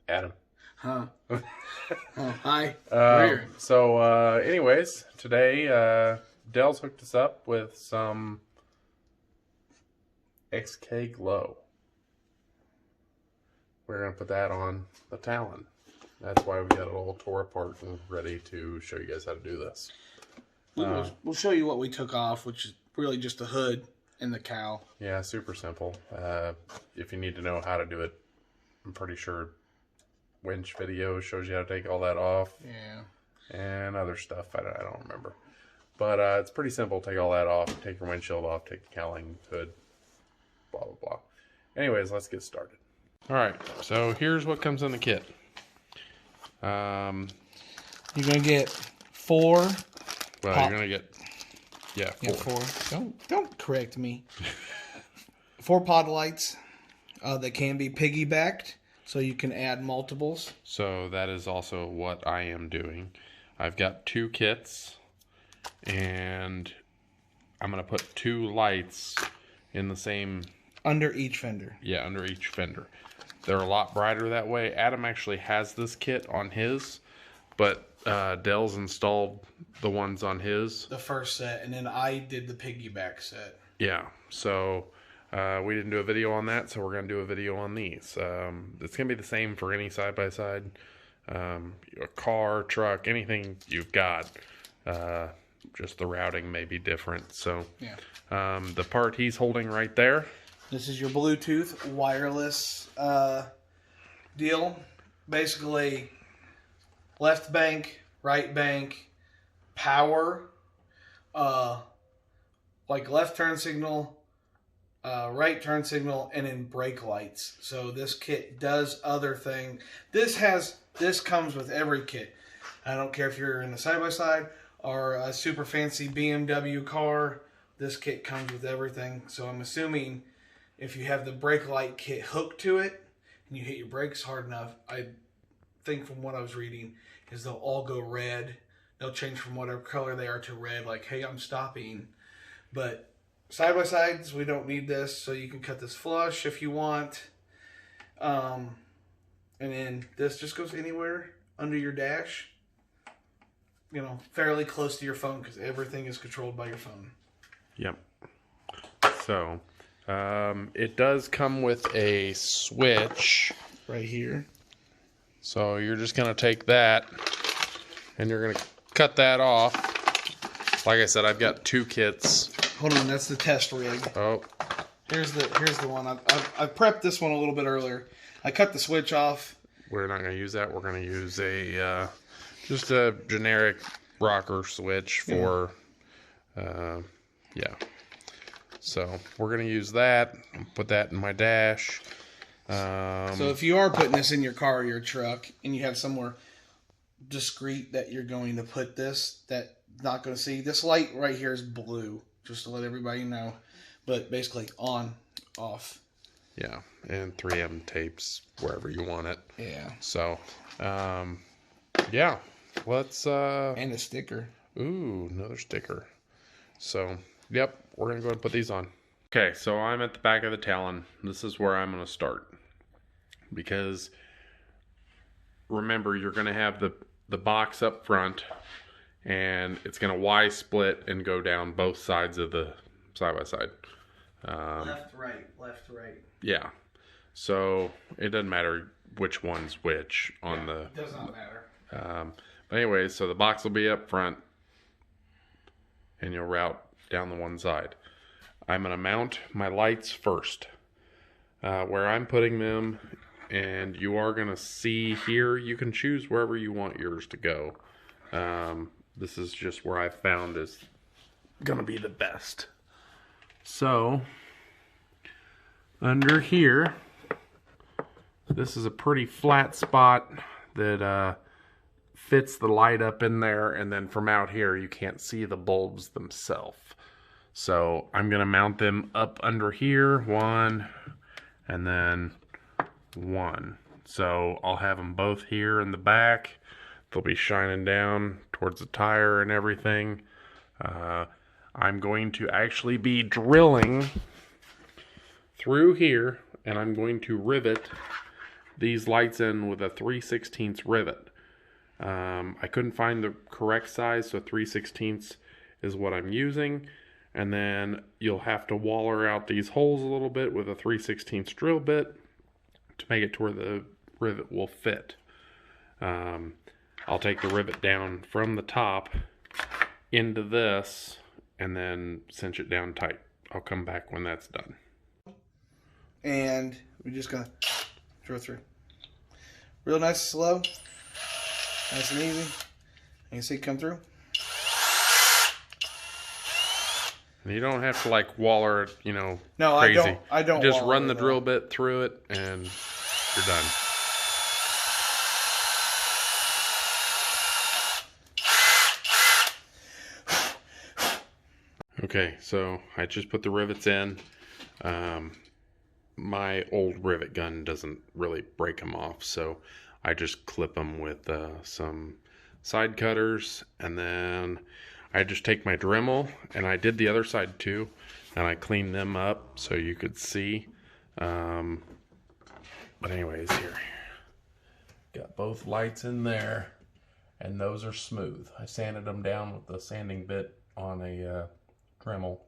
Adam. Huh. Oh, hi. We're here. Anyways, today, Dell's hooked us up with some XK Glow. We're going to put that on the Talon. That's why we got it all tore apart and ready to show you guys how to do this. We'll show you what we took off, which is really just the hood and the cowl. Yeah, super simple. If you need to know how to do it, I'm pretty sure winch video shows you how to take all that off. Yeah. And other stuff. I don't remember. But it's pretty simple. Take all that off. Take your windshield off. Take the cowling, hood. Blah, blah, blah. Anyways, let's get started. Alright, so here's what comes in the kit. You're going to get 4. Well, Pop. you're going to get... Yeah, 4. Yeah, 4. Don't correct me. 4 pod lights that can be piggybacked, so you can add multiples. So that is also what I am doing. I've got 2 kits, and I'm going to put 2 lights in the same... Under each fender. Yeah, under each fender. They're a lot brighter that way. Adam actually has this kit on his, but Dell's installed the ones on his. The first set, and then I did the piggyback set. Yeah, so we didn't do a video on that, so we're going to do a video on these. It's going to be the same for any side-by-side, a car, truck, anything you've got. Just the routing may be different. So yeah. The part he's holding right there. This is your Bluetooth wireless deal. Basically, left bank, right bank, power, like left turn signal, right turn signal, and then brake lights. So this kit does other things. This comes with every kit. I don't care if you're in a side-by-side or a super fancy BMW car. This kit comes with everything. So I'm assuming if you have the brake light kit hooked to it and you hit your brakes hard enough, I think from what I was reading is they'll all go red. They'll change from whatever color they are to red, like, hey, I'm stopping. But side-by-sides, we don't need this, so you can cut this flush if you want. And then this just goes anywhere under your dash. You know, fairly close to your phone because everything is controlled by your phone. Yep. So, it does come with a switch. Right here. So you're just going to take that and you're going to cut that off. Like I said, I've got 2 kits. Hold on, that's the test rig. Oh. Here's the one. I prepped this one a little bit earlier. I cut the switch off. We're not going to use that. We're going to use a just a generic rocker switch for yeah. So we're going to use that. Put that in my dash. So if you are putting this in your car or your truck and you have somewhere discreet that you're going to put this that not going to see, this light right here is blue, just to let everybody know. But basically on, off. Yeah, and 3M tapes wherever you want it. Yeah. So, yeah, let's... And a sticker. Ooh, another sticker. So, yep, we're going to go ahead and put these on. Okay, so I'm at the back of the Talon. This is where I'm going to start. Because, remember, you're going to have the box up front. And it's going to Y-split and go down both sides of the side-by-side. Left, right. Yeah. So, it doesn't matter which one's which on the... It does not matter. But anyways, so the box will be up front. And you'll route down the one side. I'm going to mount my lights first. Where I'm putting them, and you are going to see here, you can choose wherever you want yours to go. This is just where I found is going to be the best. So, under here, this is a pretty flat spot that fits the light up in there, and then from out here you can't see the bulbs themselves. So I'm going to mount them up under here, 1, and then 1. So I'll have them both here in the back. They'll be shining down towards the tire and everything. I'm going to actually be drilling through here, and I'm going to rivet these lights in with a 3/16 rivet. I couldn't find the correct size, so 3/16 is what I'm using. And then you'll have to waller out these holes a little bit with a 3/16 drill bit to make it to where the rivet will fit. I'll take the rivet down from the top into this and then cinch it down tight. I'll come back when that's done. And we're just gonna drill through. Real nice and slow. Nice and easy. You can see it come through. And you don't have to like waller it, you know, no, crazy. I don't just run the drill bit through it and you're done. Okay, so I just put the rivets in. My old rivet gun doesn't really break them off, so I just clip them with some side cutters, and then I just take my Dremel, and I did the other side too, and I cleaned them up so you could see. But anyways, here. Got both lights in there, and those are smooth. I sanded them down with the sanding bit on a Dremel.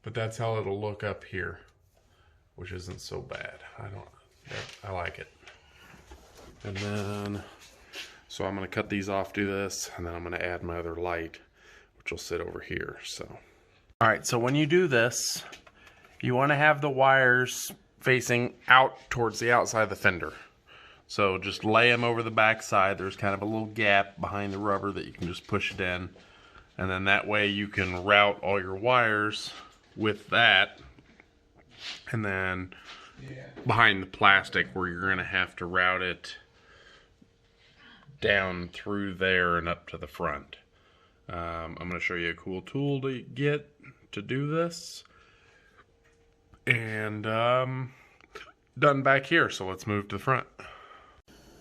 But that's how it'll look up here, which isn't so bad. I like it. And then, so I'm gonna cut these off, do this, and then I'm gonna add my other light, which will sit over here, so. All right, so when you do this, you wanna have the wires facing out towards the outside of the fender. So just lay them over the back side. There's kind of a little gap behind the rubber that you can just push it in. And then that way you can route all your wires with that. And then behind the plastic where you're going to have to route it down through there and up to the front. I'm going to show you a cool tool to get to do this. And done back here, so let's move to the front.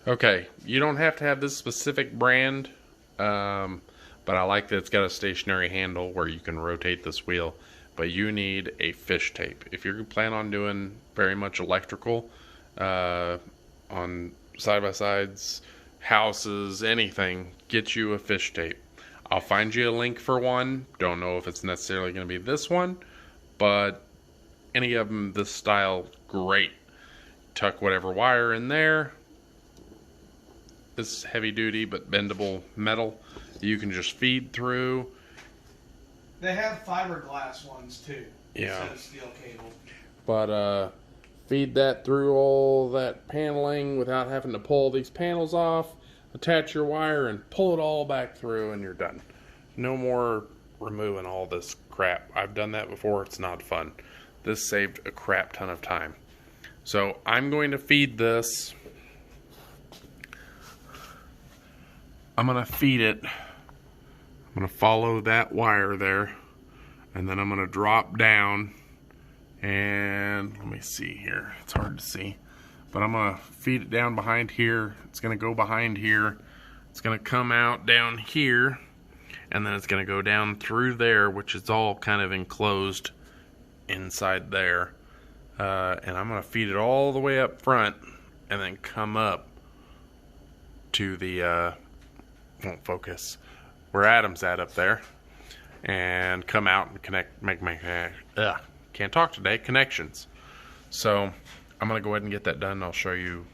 Okay, you don't have to have this specific brand, but I like that it's got a stationary handle where you can rotate this wheel. But you need a fish tape. If you plan on doing very much electrical on side-by-sides, houses, anything, get you a fish tape. I'll find you a link for one. Don't know if it's necessarily going to be this one, but any of them this style, great. Tuck whatever wire in there. This is heavy duty but bendable metal. You can just feed through. They have fiberglass ones too. Yeah. Instead of steel cable. But feed that through all that paneling without having to pull these panels off. Attach your wire and pull it all back through and you're done. No more removing all this crap. I've done that before. It's not fun. This saved a crap ton of time. So I'm going to feed this. I'm going to feed it. I'm going to follow that wire there. And then I'm going to drop down. And let me see here. It's hard to see. But I'm going to feed it down behind here. It's going to go behind here. It's going to come out down here. And then it's going to go down through there, which is all kind of enclosed inside there. And I'm going to feed it all the way up front. And then come up to the... won't focus. Where Adam's at up there. And come out and connect, make my... can't talk today. Connections. So... I'm going to go ahead and get that done. I'll show you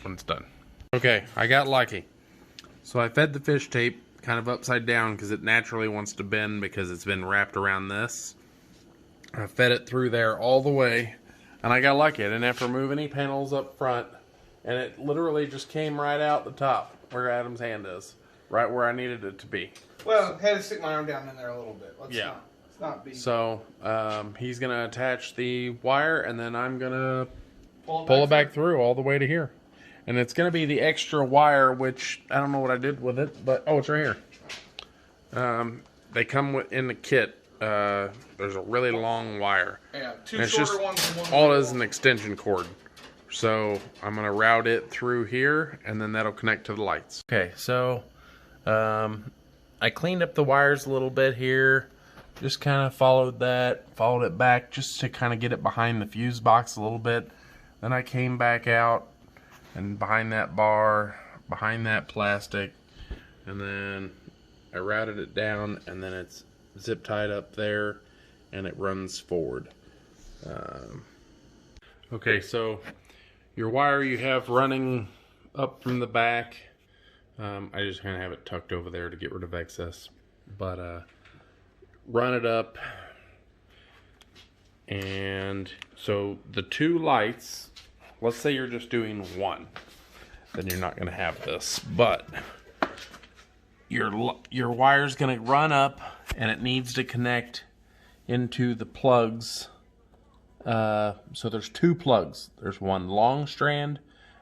when it's done. Okay, I got lucky. So I fed the fish tape kind of upside down because it naturally wants to bend because it's been wrapped around this. I fed it through there all the way, and I got lucky. I didn't have to remove any panels up front, and it literally just came right out the top where Adam's hand is, right where I needed it to be. Well, I had to stick my arm down in there a little bit. Let's not be... So he's going to attach the wire, and then I'm going to pull it back through all the way to here. And it's going to be the extra wire, which I don't know what I did with it, but oh, it's right here. They come in the kit. There's a really long wire. Yeah, two and it's shorter just, ones and one all more it is an extension cord. So I'm going to route it through here, and then that'll connect to the lights. Okay, so I cleaned up the wires a little bit here. Just kind of followed it back just to kind of get it behind the fuse box a little bit. Then I came back out and behind that bar, behind that plastic, and then I routed it down, and then it's zip tied up there, and it runs forward. Okay, so your wire you have running up from the back, I just kind of have it tucked over there to get rid of excess, but run it up, and so the two lights, let's say you're just doing one, then you're not going to have this, but your wire's going to run up, and it needs to connect into the plugs. So there's two plugs. There's one long strand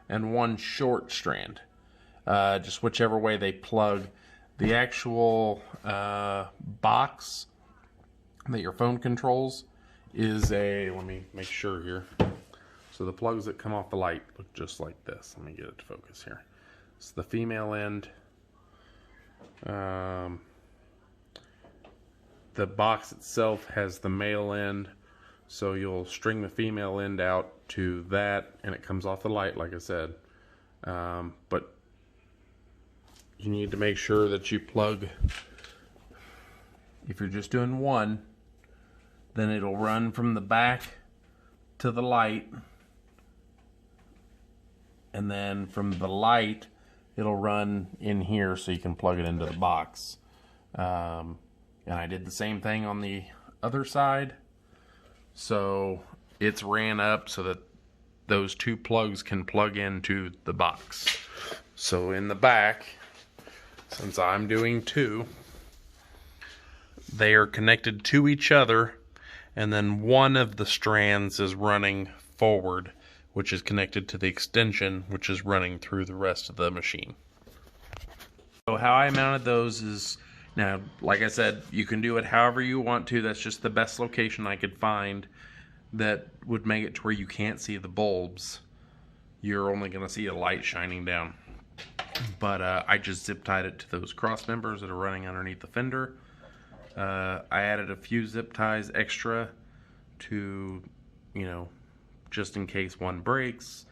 and one short strand. Just whichever way they plug. The actual box that your phone controls is let me make sure here. So the plugs that come off the light look just like this. Let me get it to focus here. It's the female end. The box itself has the male end. So you'll string the female end out to that, and it comes off the light, like I said. But you need to make sure that you plug, if you're just doing one, then it'll run from the back to the light, and then from the light, it'll run in here so you can plug it into the box. And I did the same thing on the other side. So it's ran up so that those two plugs can plug into the box. So in the back, since I'm doing two, they are connected to each other, and then one of the strands is running forward, which is connected to the extension, which is running through the rest of the machine. So how I mounted those is, now, like I said, you can do it however you want to. That's just the best location I could find that would make it to where you can't see the bulbs. You're only going to see a light shining down. But I just zip tied it to those cross members that are running underneath the fender. I added a few zip ties extra to, just in case one breaks,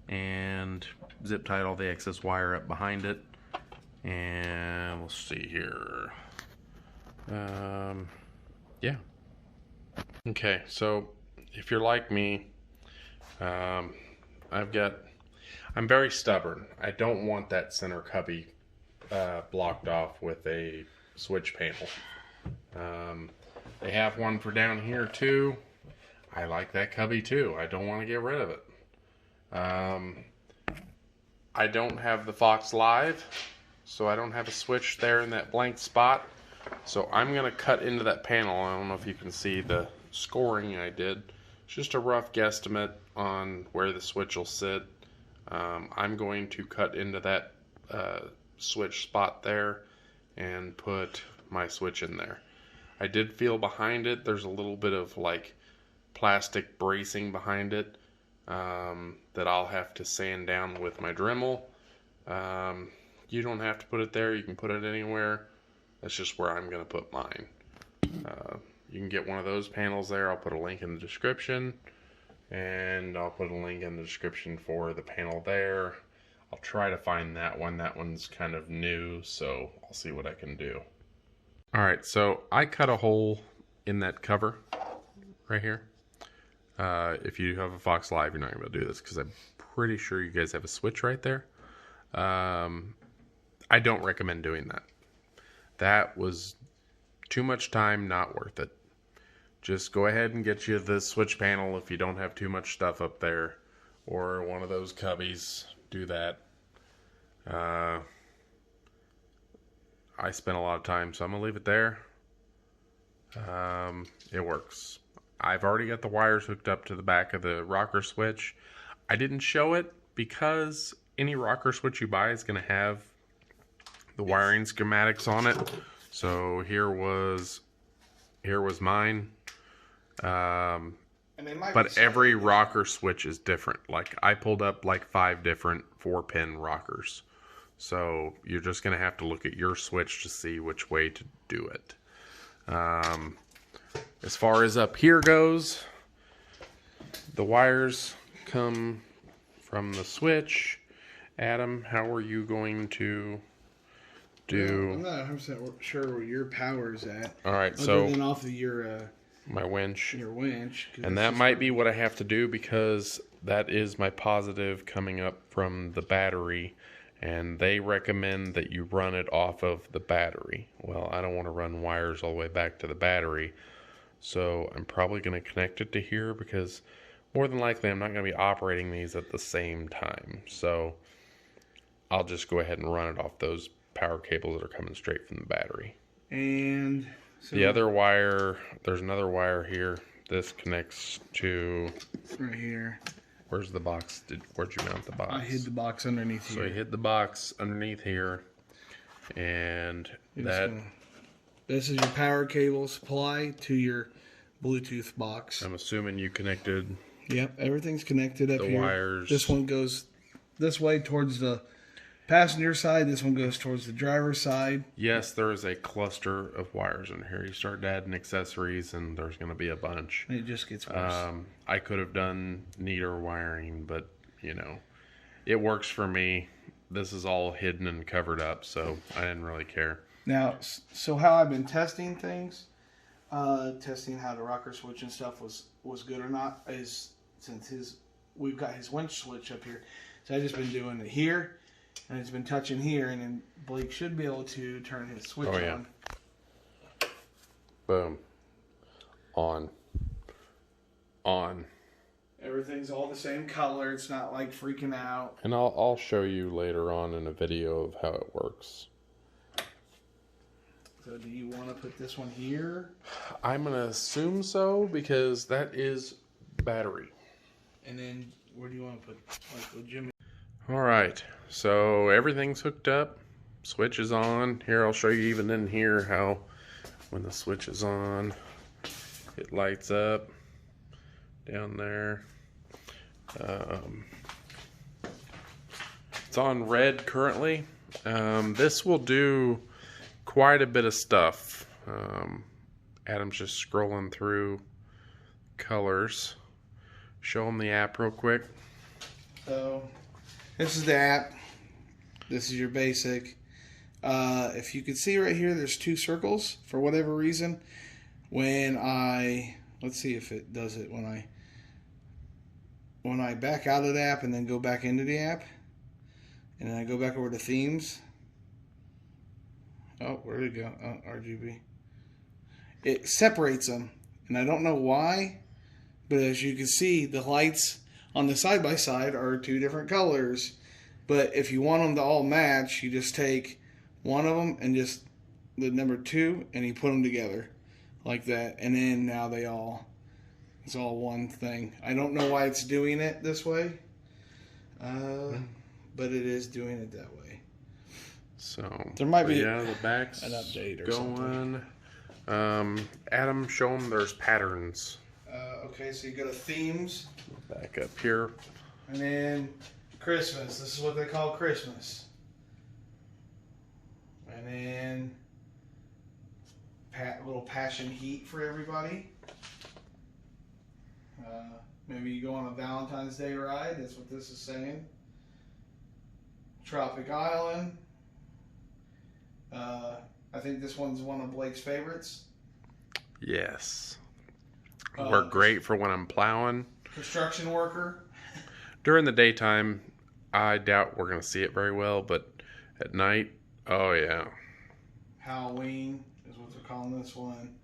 and zip tied all the excess wire up behind it. And let's see here. Yeah. Okay, so if you're like me, I'm very stubborn. I don't want that center cubby blocked off with a switch panel. They have one for down here too. I like that cubby too. I don't want to get rid of it. I don't have the Fox Live, so I don't have a switch there in that blank spot. So I'm going to cut into that panel. I don't know if you can see the scoring I did. It's just a rough guesstimate on where the switch will sit. I'm going to cut into that switch spot there and put my switch in there. I did feel behind it, there's a little bit of like plastic bracing behind it that I'll have to sand down with my Dremel. You don't have to put it there, you can put it anywhere. That's just where I'm going to put mine. You can get one of those panels there. I'll put a link in the description, and I'll put a link in the description for the panel there. I'll try to find that one. That one's kind of new, so I'll see what I can do. Alright, so I cut a hole in that cover right here. If you have a Fox Live, you're not going to be able to do this because I'm pretty sure you guys have a switch right there. I don't recommend doing that. That was too much time, not worth it. Just go ahead and get you the switch panel if you don't have too much stuff up there, or one of those cubbies. Do that. I spent a lot of time, so I'm gonna leave it there. It works. I've already got the wires hooked up to the back of the rocker switch. I didn't show it because any rocker switch you buy is gonna have the wiring schematics on it. So here was mine. But every rocker switch is different. Like I pulled up like 5 different 4-pin rockers. So you're just going to have to look at your switch to see which way to do it. As far as up here goes, the wires come from the switch. Adam, how are you going to do? I'm not 100% sure where your power is at. All right, other so than off of your my winch. Your winch. And that might be what I have to do because that is my positive coming up from the battery. And they recommend that you run it off of the battery. Well, I don't want to run wires all the way back to the battery. So I'm probably going to connect it to here because more than likely I'm not going to be operating these at the same time. So I'll just go ahead and run it off those power cables that are coming straight from the battery. And so the other wire, there's another wire here. This connects to right here. Where's the box? Where'd you mount the box? I hid the box underneath here. So you hid the box underneath here. And that... This is your power cable supply to your Bluetooth box. I'm assuming you connected... Yep, everything's connected up the here. Wires. This one goes this way towards the passenger side. This one goes towards the driver's side. Yes, there is a cluster of wires in here. You start adding accessories and there's going to be a bunch. And it just gets worse. I could have done neater wiring, but, you know, it works for me. This is all hidden and covered up, so I didn't really care. Now, so how I've been testing things, testing how the rocker switch and stuff was good or not, is since we've got his winch switch up here. So I've just been doing it here, and it's been touching here, and then Blake should be able to turn his switch on. Boom. On. Everything's all the same color. It's not like freaking out. And I'll show you later on in a video of how it works. So do you want to put this one here? I'm going to assume so because that is battery. And then where do you want to put like the Jimmy? All right. So everything's hooked up. Switch is on. Here, I'll show you even in here how when the switch is on, it lights up down there. It's on red currently. This will do quite a bit of stuff. Adam's just scrolling through colors. Show him the app real quick. So this is the app. This is your basic. If you can see right here, there's two circles for whatever reason. When let's see if it does it when I back out of the app and then go back into the app, and then I go back over to themes. Oh, where'd it go? Oh, RGB. It separates them, and I don't know why, but as you can see, the lights on the side-by-side are two different colors. But if you want them to all match, you just take one of them and just the number 2, and you put them together like that, and then now it's all one thing. I don't know why it's doing it this way, but it is doing it that way. So there might be the back's an update or going. something. Adam, show them there's patterns. Okay, so you go to themes. Back up here. And then Christmas. This is what they call Christmas. And then little passion heat for everybody. Maybe you go on a Valentine's Day ride. That's what this is saying. Tropic Island. I think this one's one of Blake's favorites. Yes. Work great for when I'm plowing. Construction worker. During the daytime, I doubt we're going to see it very well, but at night, oh yeah. Halloween is what they're calling this one.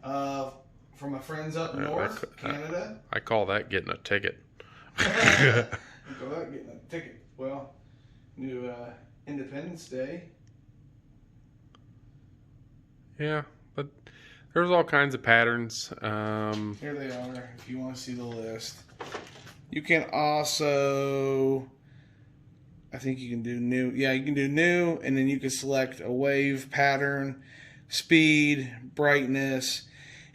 For my friends up north, Canada. I call that getting a ticket. Call that getting a ticket. Well, new Independence Day. Yeah, but there's all kinds of patterns. Here they are, if you want to see the list. You can also, I think you can do new. Yeah, you can do new, and then you can select a wave pattern, speed, brightness,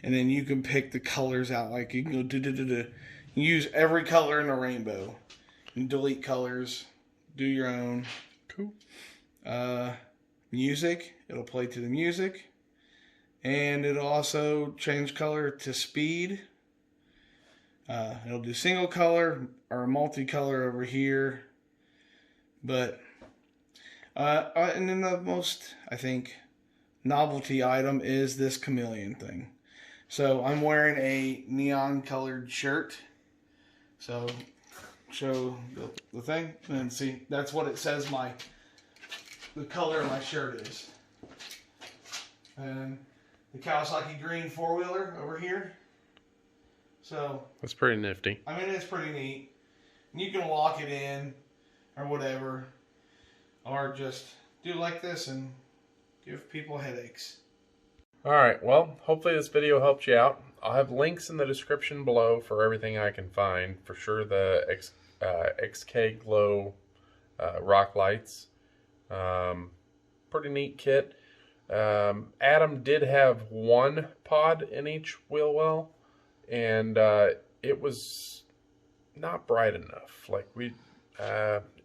and then you can pick the colors out. Like you can go You use every color in the rainbow. And delete colors. Do your own. Cool. Music. It'll play to the music. And it'll also change color to speed. It'll do single color or multicolor over here. But, and then the most, I think, novelty item is this chameleon thing. So I'm wearing a neon colored shirt. So show the thing and see, that's what it says the color of my shirt is. And the Kawasaki green 4-wheeler over here. So that's pretty nifty. I mean, it's pretty neat. And you can lock it in or whatever, or just do like this and give people headaches. Alright, well, hopefully this video helped you out. I'll have links in the description below for everything I can find. For sure, the XK Glow rock lights. Pretty neat kit. Adam did have one pod in each wheel well, and it was not bright enough. Like, we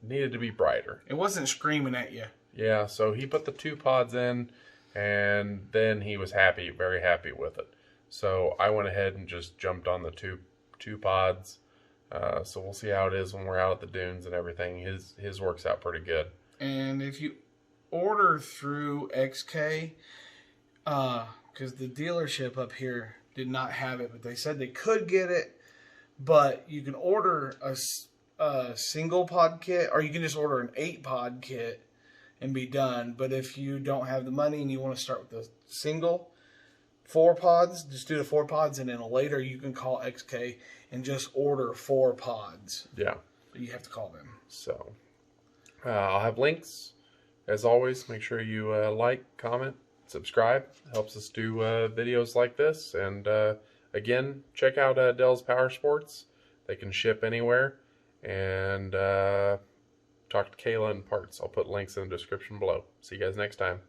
needed to be brighter. It wasn't screaming at you. Yeah, so he put the 2 pods in, and then he was happy, very happy with it. So I went ahead and just jumped on the two pods. So we'll see how it is when we're out at the dunes and everything. His works out pretty good. And if you order through XK, because the dealership up here did not have it, but they said they could get it. But you can order a single pod kit, or you can just order an 8-pod kit and be done. But if you don't have the money and you want to start with the single 4 pods, just do the 4 pods, and then later you can call XK and just order 4 pods. Yeah. But you have to call them. So I'll have links. As always, make sure you like, comment, subscribe. It helps us do videos like this. And again, check out Dell's Powersports. They can ship anywhere. And talk to Kayla in parts. I'll put links in the description below. See you guys next time.